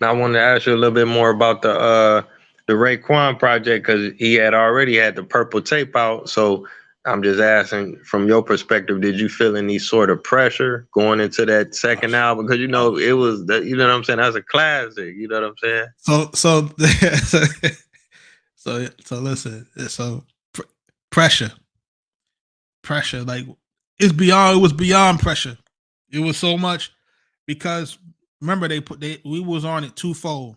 And I wanted to ask you a little bit more about the Raekwon project because he had already had the purple tape out. So I'm just asking, from your perspective, did you feel any sort of pressure going into that second album? Because it was that, you know what I'm saying, that's a classic. You know what I'm saying? So listen. So pressure, like it was beyond pressure. It was so much because remember we was on it twofold.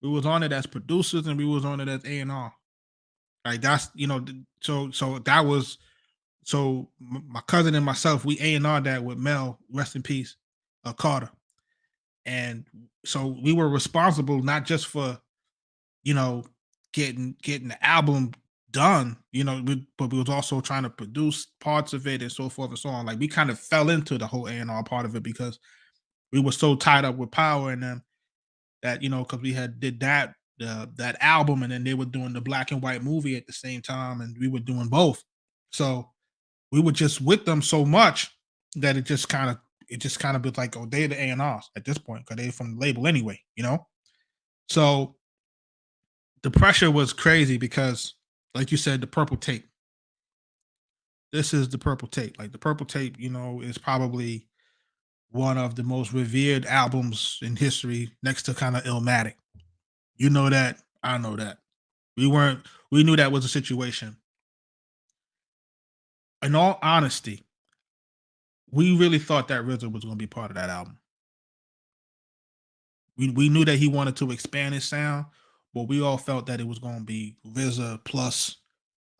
We was on it as producers and we was on it as A&R. Like that's so that was my cousin and myself, we A&R that with Mel, rest in peace, Carter. And so we were responsible not just for getting the album done, but we was also trying to produce parts of it and so forth and so on. Like we kind of fell into the whole A&R part of it because we were so tied up with Power and them that because we had did that album and then they were doing the black and white movie at the same time and we were doing both. So we were just with them so much that it just kind of was like, oh, they're the A&Rs at this point because they're from the label anyway, So the pressure was crazy because, like you said, the purple tape. This is the purple tape. Like the purple tape, is probably one of the most revered albums in history, next to kind of Illmatic. You know that, I know that. We knew that was a situation. In all honesty, we really thought that RZA was going to be part of that album. We knew that he wanted to expand his sound, but we all felt that it was going to be RZA plus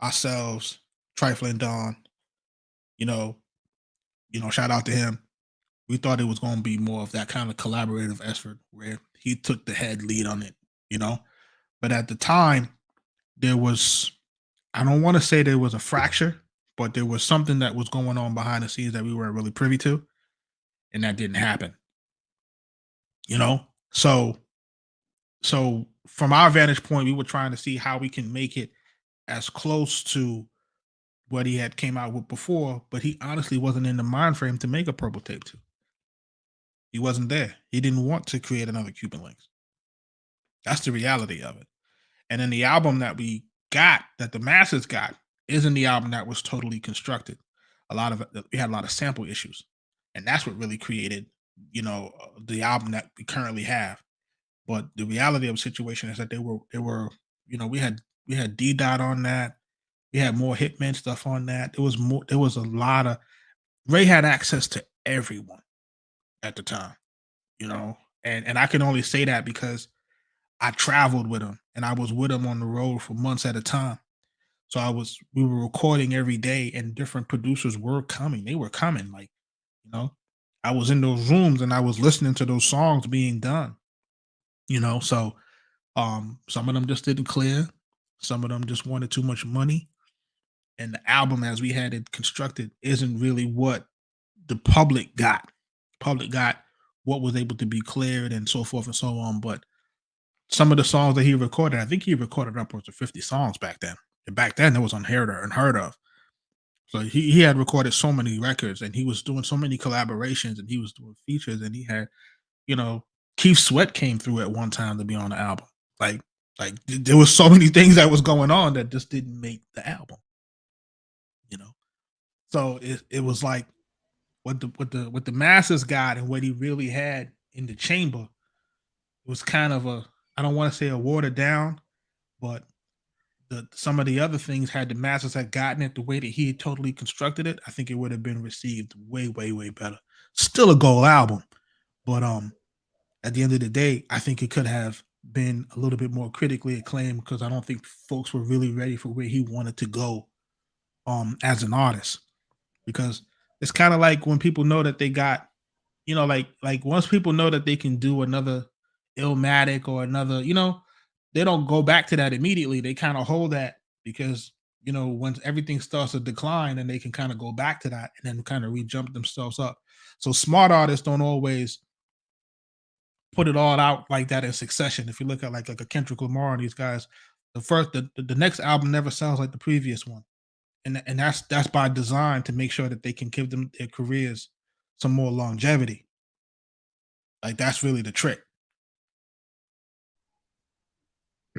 ourselves, Trifling Dawn. Shout out to him. We thought it was going to be more of that kind of collaborative effort where he took the head lead on it, But at the time, there was, I don't want to say there was a fracture, but there was something that was going on behind the scenes that we weren't really privy to, and that didn't happen. So from our vantage point, we were trying to see how we can make it as close to what he had came out with before, but he honestly wasn't in the mind frame to make a Purple Tape 2. He wasn't there. He didn't want to create another Cuban Links. That's the reality of it. And then the album that we got, that the masses got, isn't the album that was totally constructed. We had a lot of sample issues, and that's what really created, the album that we currently have. But the reality of the situation is that they were, we had D Dot on that. We had more Hitman stuff on that. There was a lot of, Ray had access to everyone at the time, and I can only say that because I traveled with him and I was with him on the road for months at a time. So we were recording every day and different producers were coming. They were coming, like, I was in those rooms and I was listening to those songs being done, so some of them just didn't clear. Some of them just wanted too much money. And the album as we had it constructed isn't really what the public got. Public got what was able to be cleared and so forth and so on. But some of the songs that he recorded, I think he recorded upwards of 50 songs back then. And back then, it was unheard of. So he had recorded so many records and he was doing so many collaborations and he was doing features and he had, Keith Sweat came through at one time to be on the album. Like there was so many things that was going on that just didn't make the album. So it was like what the masses got and what he really had in the chamber. It was kind of I don't want to say a watered down, but some of the other things, had the masses had gotten it the way that he had totally constructed it, I think it would have been received way, way, way better. Still a gold album, but at the end of the day, I think it could have been a little bit more critically acclaimed because I don't think folks were really ready for where he wanted to go as an artist. Because it's kind of like when people know that they got, like once people know that they can do another Illmatic or another, they don't go back to that immediately. They kind of hold that because, once everything starts to decline, and they can kind of go back to that and then kind of re-jump themselves up. So smart artists don't always put it all out like that in succession. If you look at like a Kendrick Lamar and these guys, the next album never sounds like the previous one. And that's by design to make sure that they can give them their careers some more longevity. Like that's really the trick.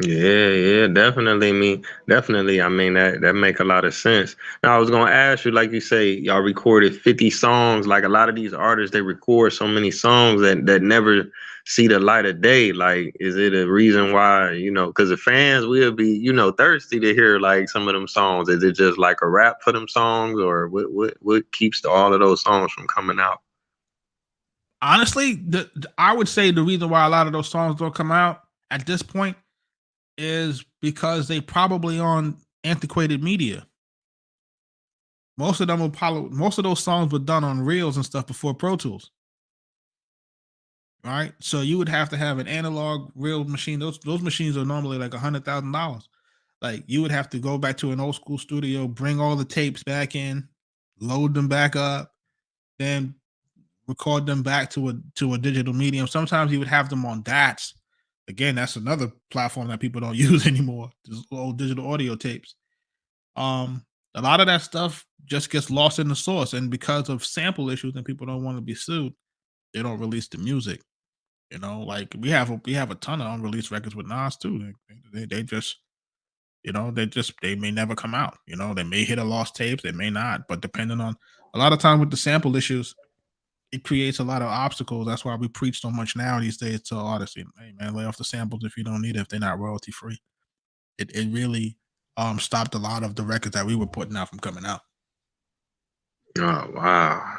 Yeah, definitely. Definitely. I mean, that make a lot of sense. Now, I was gonna ask you, like you say, y'all recorded 50 songs. Like a lot of these artists, they record so many songs that never see the light of day. Like, is it a reason why, because the fans will be, thirsty to hear like some of them songs? Is it just like a rap for them songs, or what keeps all of those songs from coming out? Honestly, I would say the reason why a lot of those songs don't come out at this point is because they probably on antiquated media. Most of them will probably, most of those songs were done on reels and stuff before Pro Tools. Right. So you would have to have an analog reel machine. Those machines are normally like $100,000. Like you would have to go back to an old school studio, bring all the tapes back in, load them back up, then record them back to a digital medium. Sometimes you would have them on DATs. Again, that's another platform that people don't use anymore. Just old digital audio tapes. A lot of that stuff just gets lost in the source, and because of sample issues and people don't want to be sued, they don't release the music. Like we have a ton of unreleased records with Nas too. They just they may never come out. They may hit a lost tapes, they may not, but depending on a lot of time with the sample issues, it creates a lot of obstacles. That's why we preach so much now these days to artists. Hey man, lay off the samples if you don't need it, if they're not royalty free. It really stopped a lot of the records that we were putting out from coming out. Oh wow.